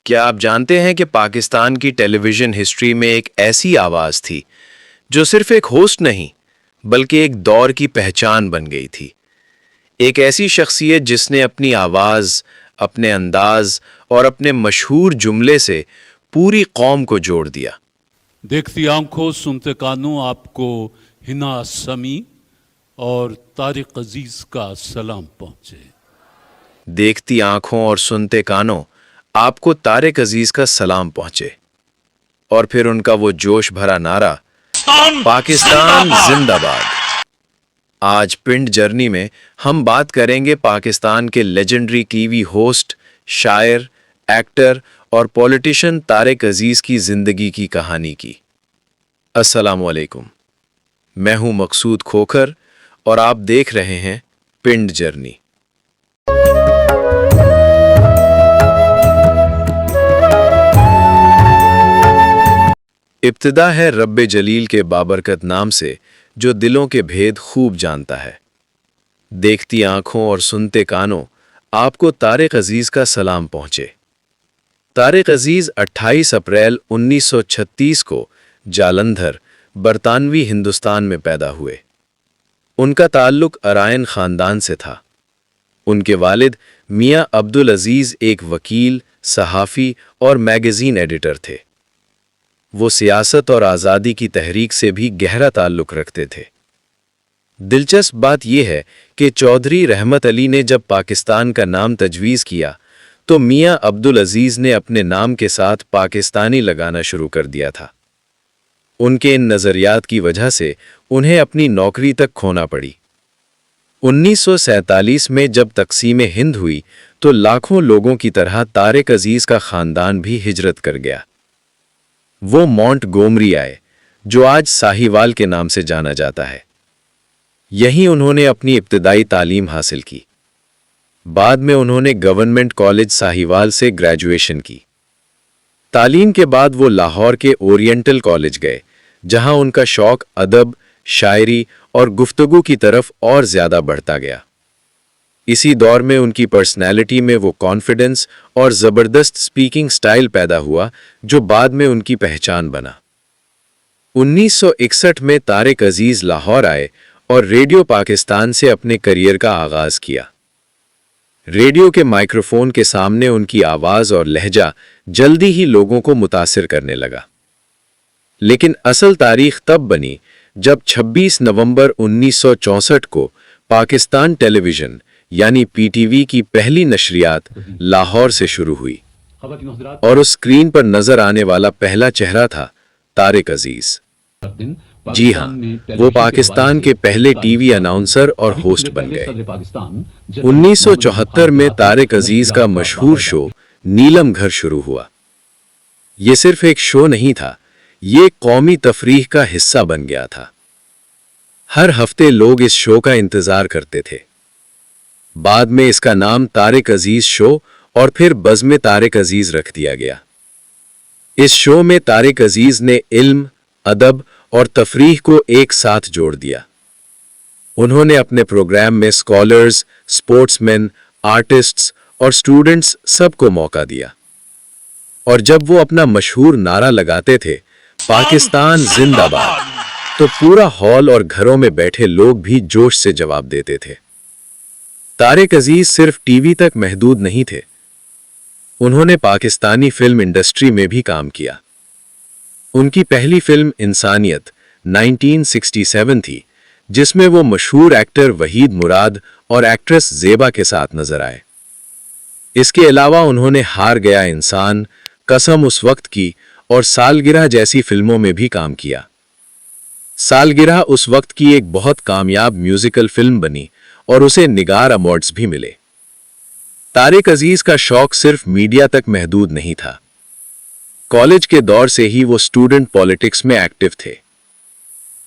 کیا آپ جانتے ہیں کہ پاکستان کی ٹیلی ویژن ہسٹری میں ایک ایسی آواز تھی جو صرف ایک ہوسٹ نہیں بلکہ ایک دور کی پہچان بن گئی تھی؟ ایک ایسی شخصیت جس نے اپنی آواز، اپنے انداز اور اپنے مشہور جملے سے پوری قوم کو جوڑ دیا۔ دیکھتی آنکھوں سنتے کانوں آپ کو ہنا سمی اور طارق عزیز کا سلام پہنچے۔ دیکھتی آنکھوں اور سنتے کانوں آپ کو طارق عزیز کا سلام پہنچے، اور پھر ان کا وہ جوش بھرا نعرہ، پاکستان زندہ باد۔ آج پنڈ جرنی میں ہم بات کریں گے پاکستان کے لیجنڈری ٹی وی ہوسٹ، شاعر، ایکٹر اور پولیٹیشین طارق عزیز کی زندگی کی کہانی کی۔ السلام علیکم، میں ہوں مقصود کھوکھر اور آپ دیکھ رہے ہیں پنڈ جرنی۔ ابتدا ہے رب جلیل کے بابرکت نام سے جو دلوں کے بھید خوب جانتا ہے۔ دیکھتی آنکھوں اور سنتے کانوں آپ کو طارق عزیز کا سلام پہنچے۔ طارق عزیز 28 اپریل 1936 کو جالندھر، برطانوی ہندوستان میں پیدا ہوئے۔ ان کا تعلق ارائن خاندان سے تھا۔ ان کے والد میاں عبدالعزیز ایک وکیل، صحافی اور میگزین ایڈیٹر تھے۔ وہ سیاست اور آزادی کی تحریک سے بھی گہرا تعلق رکھتے تھے۔ دلچسپ بات یہ ہے کہ چودھری رحمت علی نے جب پاکستان کا نام تجویز کیا تو میاں عبدالعزیز نے اپنے نام کے ساتھ پاکستانی لگانا شروع کر دیا تھا۔ ان کے ان نظریات کی وجہ سے انہیں اپنی نوکری تک کھونا پڑی۔ 1947 میں جب تقسیم ہند ہوئی تو لاکھوں لوگوں کی طرح طارق عزیز کا خاندان بھی ہجرت کر گیا۔ وہ مونٹ گومری آئے، جو آج ساہیوال کے نام سے جانا جاتا ہے۔ یہیں انہوں نے اپنی ابتدائی تعلیم حاصل کی۔ بعد میں انہوں نے گورنمنٹ کالج ساہیوال سے گریجویشن کی۔ تعلیم کے بعد وہ لاہور کے اورینٹل کالج گئے، جہاں ان کا شوق ادب، شاعری اور گفتگو کی طرف اور زیادہ بڑھتا گیا۔ اسی دور میں ان کی پرسنالٹی میں وہ کانفیڈنس اور زبردست سپیکنگ سٹائل پیدا ہوا جو بعد میں ان کی پہچان بنا۔ 1961 میں طارق عزیز لاہور آئے اور ریڈیو پاکستان سے اپنے کریئر کا آغاز کیا۔ ریڈیو کے مائکروفون کے سامنے ان کی آواز اور لہجہ جلدی ہی لوگوں کو متاثر کرنے لگا۔ لیکن اصل تاریخ تب بنی جب 26 نومبر 1964 کو پاکستان ٹیلی ویژن یعنی پی ٹی وی کی پہلی نشریات لاہور سے شروع ہوئی، اور اس اسکرین پر نظر آنے والا پہلا چہرہ تھا طارق عزیز۔ جی ہاں، وہ پاکستان کے پہلے ٹی وی اناؤنسر اور ہوسٹ بن گئے۔ 1974 میں طارق عزیز کا مشہور شو نیلم گھر شروع ہوا۔ یہ صرف ایک شو نہیں تھا، یہ ایک قومی تفریح کا حصہ بن گیا تھا۔ ہر ہفتے لوگ اس شو کا انتظار کرتے تھے۔ بعد میں اس کا نام طارق عزیز شو اور پھر بزم طارق عزیز رکھ دیا گیا۔ اس شو میں طارق عزیز نے علم، ادب اور تفریح کو ایک ساتھ جوڑ دیا۔ انہوں نے اپنے پروگرام میں اسکالرز، سپورٹس مین، آرٹسٹس اور اسٹوڈنٹس سب کو موقع دیا۔ اور جب وہ اپنا مشہور نعرہ لگاتے تھے، پاکستان زندہ باد، تو پورا ہال اور گھروں میں بیٹھے لوگ بھی جوش سے جواب دیتے تھے۔ طارق عزیز صرف ٹی وی تک محدود نہیں تھے، انہوں نے پاکستانی فلم انڈسٹری میں بھی کام کیا۔ ان کی پہلی فلم انسانیت 1967 تھی، جس میں وہ مشہور ایکٹر وحید مراد اور ایکٹریس زیبا کے ساتھ نظر آئے۔ اس کے علاوہ انہوں نے ہار گیا انسان، قسم اس وقت کی اور سالگرہ جیسی فلموں میں بھی کام کیا۔ سالگرہ اس وقت کی ایک بہت کامیاب میوزیکل فلم بنی اور اسے نگار ایوارڈز بھی ملے۔ طارق عزیز کا شوق صرف میڈیا تک محدود نہیں تھا۔ کالج کے دور سے ہی وہ اسٹوڈنٹ پالیٹکس میں ایکٹیو تھے۔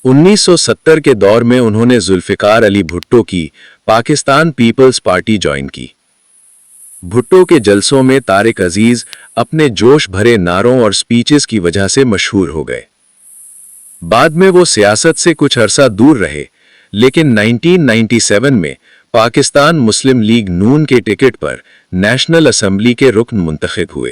1970 کے دور میں انہوں نے ذوالفقار علی بھٹو کی پاکستان پیپلز پارٹی جوائن کی۔ بھٹو کے جلسوں میں طارق عزیز اپنے جوش بھرے نعروں اور سپیچز کی وجہ سے مشہور ہو گئے۔ بعد میں وہ سیاست سے کچھ عرصہ دور رہے، لیکن 1997 میں پاکستان مسلم لیگ نون کے ٹکٹ پر نیشنل اسمبلی کے رکن منتخب ہوئے۔